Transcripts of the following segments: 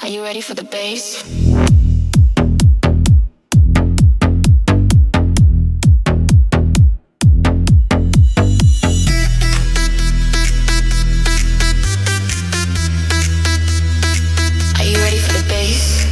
Are you ready for the bass? Are you ready for the bass?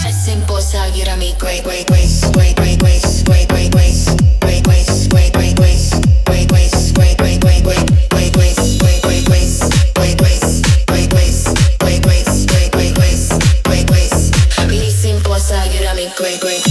A simple sagira mi great great ways, great great ways, great great ways, great ways, great great ways, great ways, great great great great great ways, great great ways, great ways, great ways, great ways, great great ways, great ways. Really simple sagira mi great great.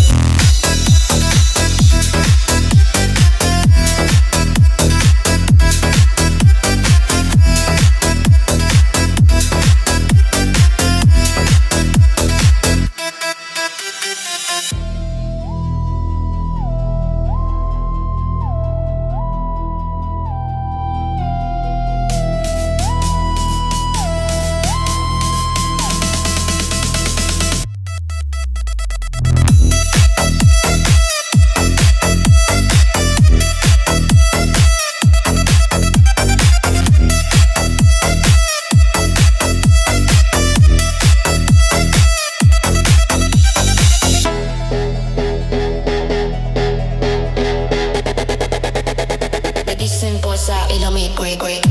Simple sa ilo mi great great.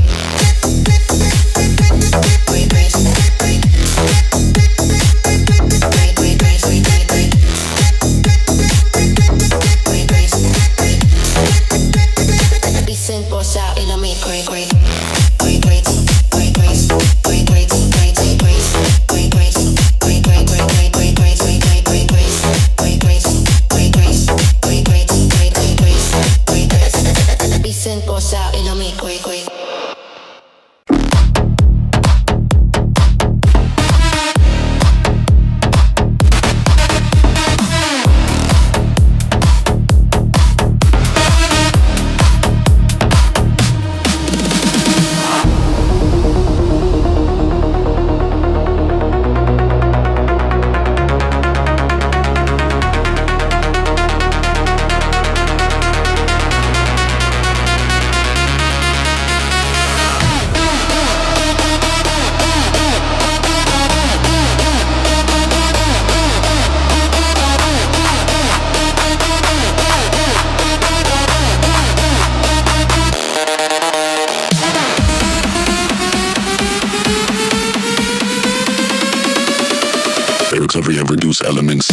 Great great. Great great great great great great. Great great. Simple sa ilo mi great great. Great great. Great great. Great great. Great great. Great great. Great great. Great great. Great great. Great great. Great great. Great great. Great great. Great great. Great great. Great great. Simple sa ilo mi great great. Recovery and reduce elements.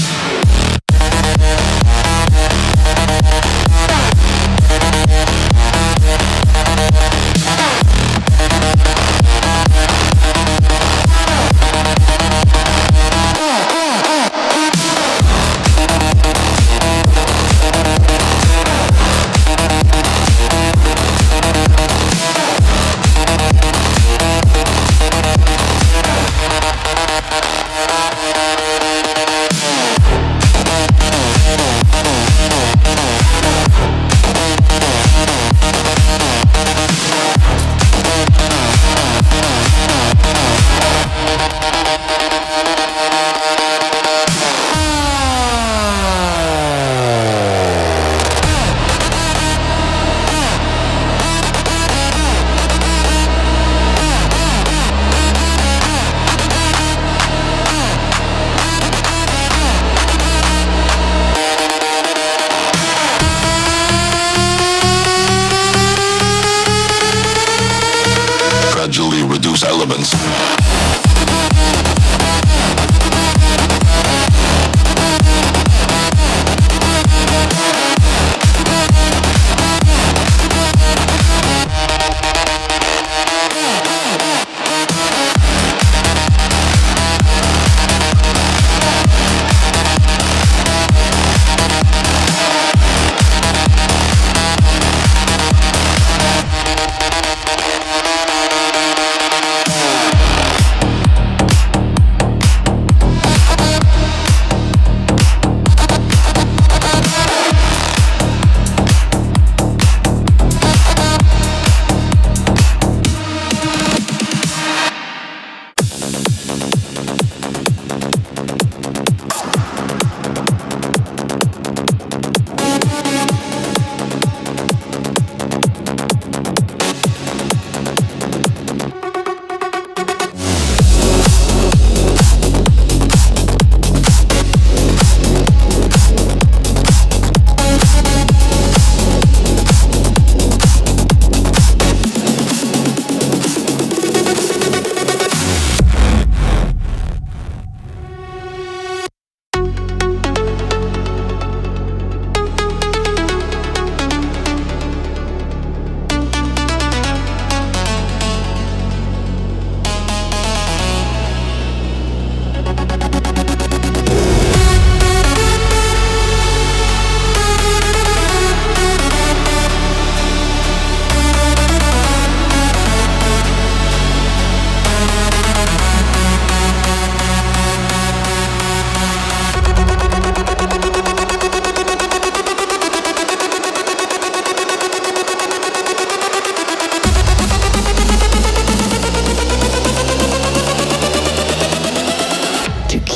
Gradually reduce elements.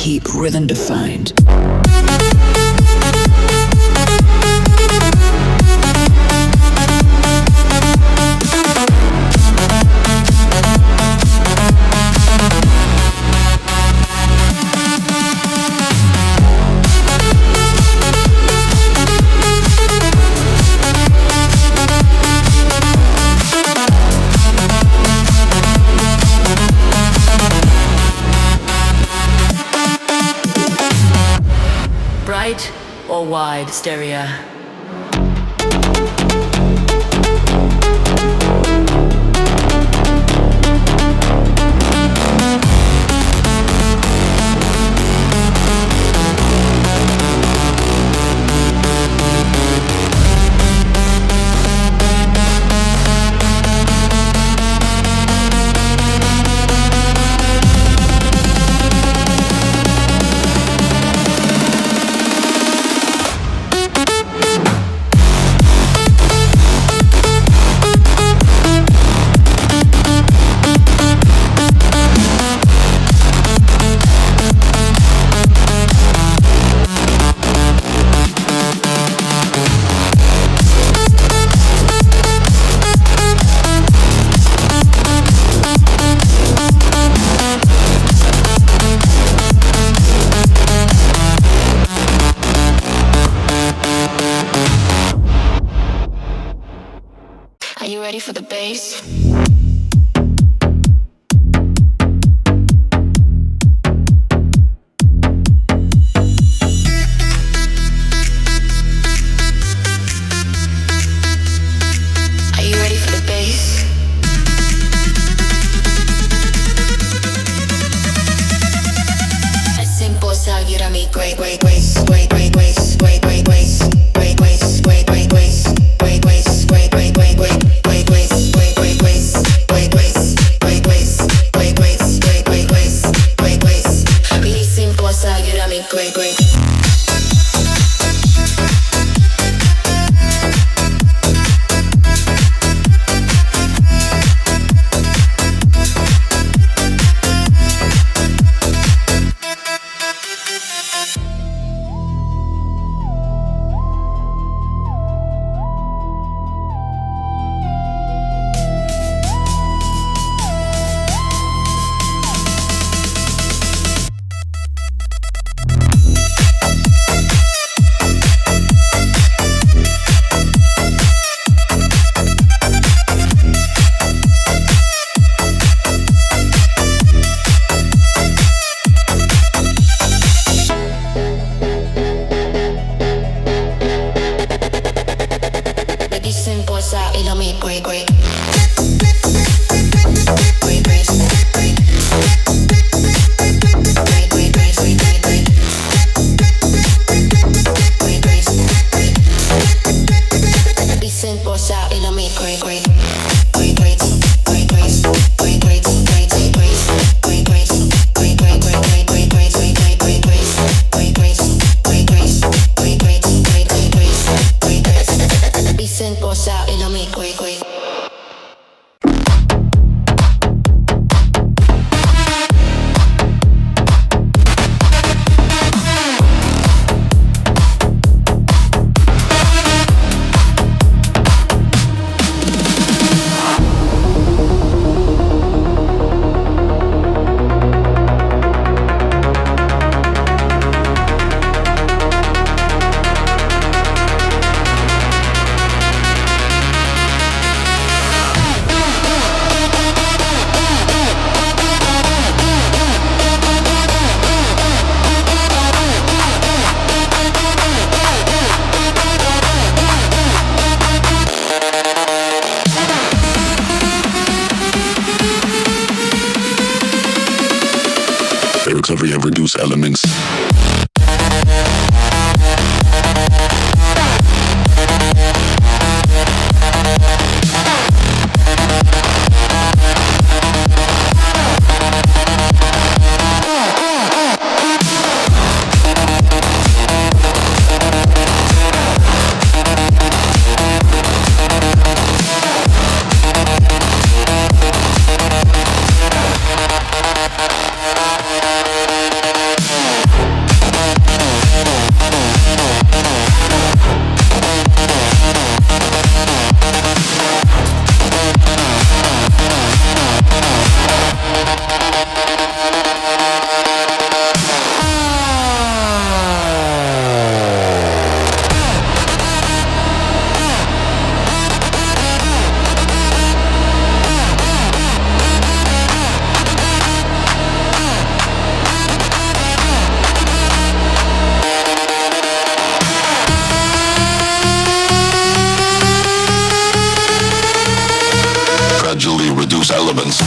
keep rhythm defined. Bright or wide stereo. Are you ready for the bass? Are you ready for the bass? Es simple seguir a mi great ways, great ways, great ways, great ways, great ways, great ways, great ways, great ways, great ways, great ways, great ways, great ways, great ways, great ways, great ways. Really simple seguir a mi great ways. Simple sa ilami great great. Great great great. Great great great great great great. Great great great. Be simple sa ilami great great. Great great great great. Great great great great. Great great great great great great great great great great great great. Great great great great. Great great great great great great. Be simple sa ilami great great. Lyrics every and reduce elements. carefully reduce elements.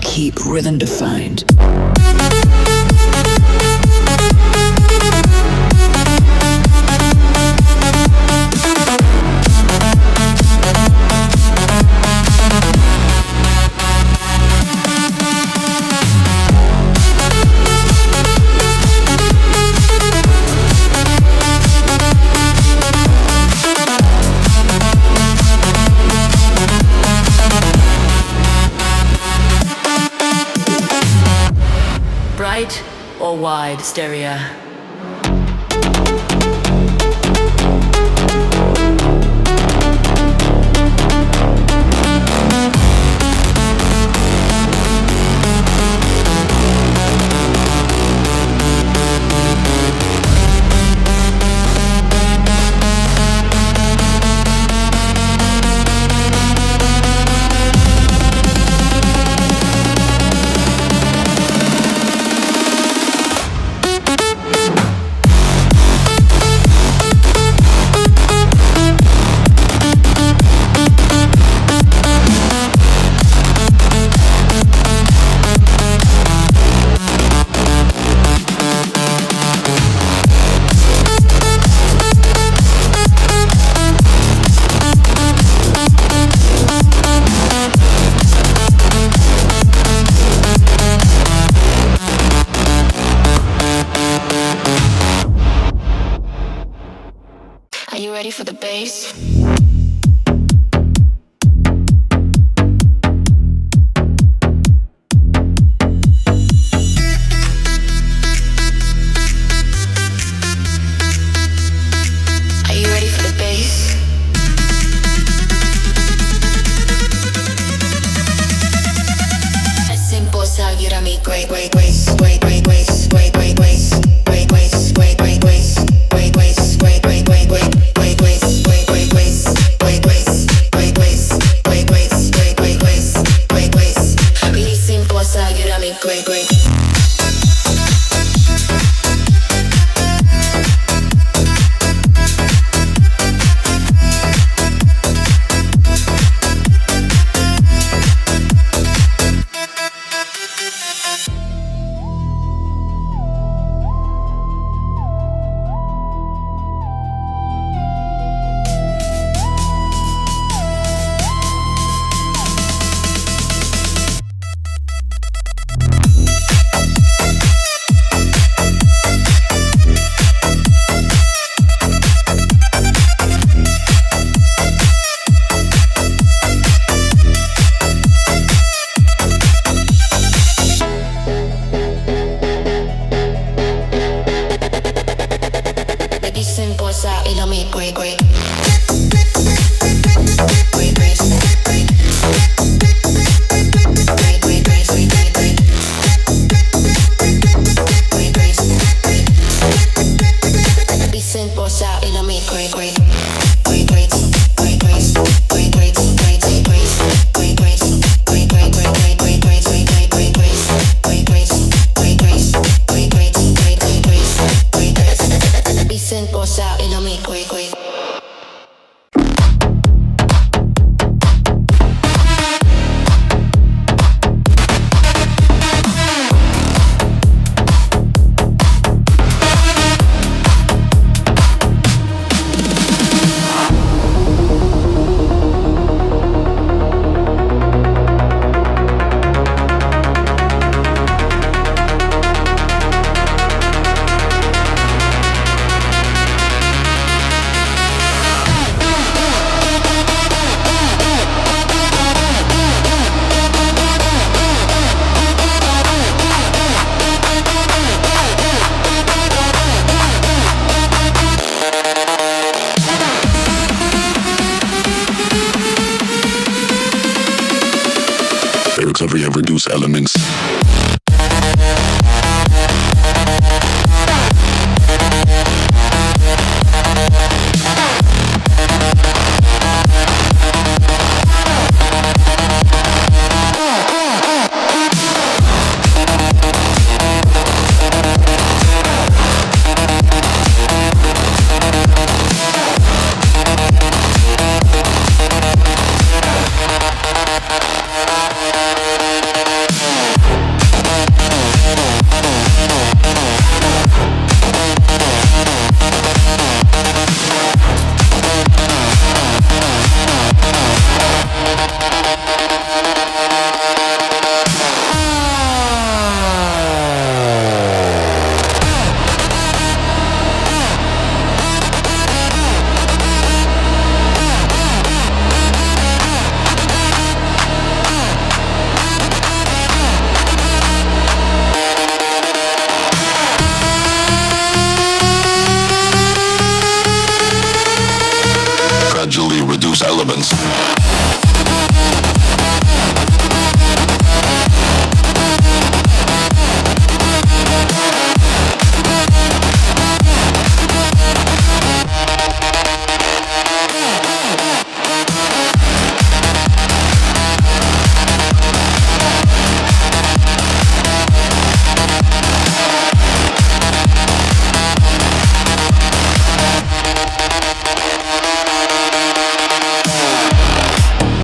Keep rhythm defined. Bright or wide stereo? Are you ready for the bass? Are you ready for the bass? Es imposible seguir a mi great ways, great ways, great ways, great ways, great ways, great ways, great ways, great ways, great ways, great ways, great ways. Lyrics of reproduce elements.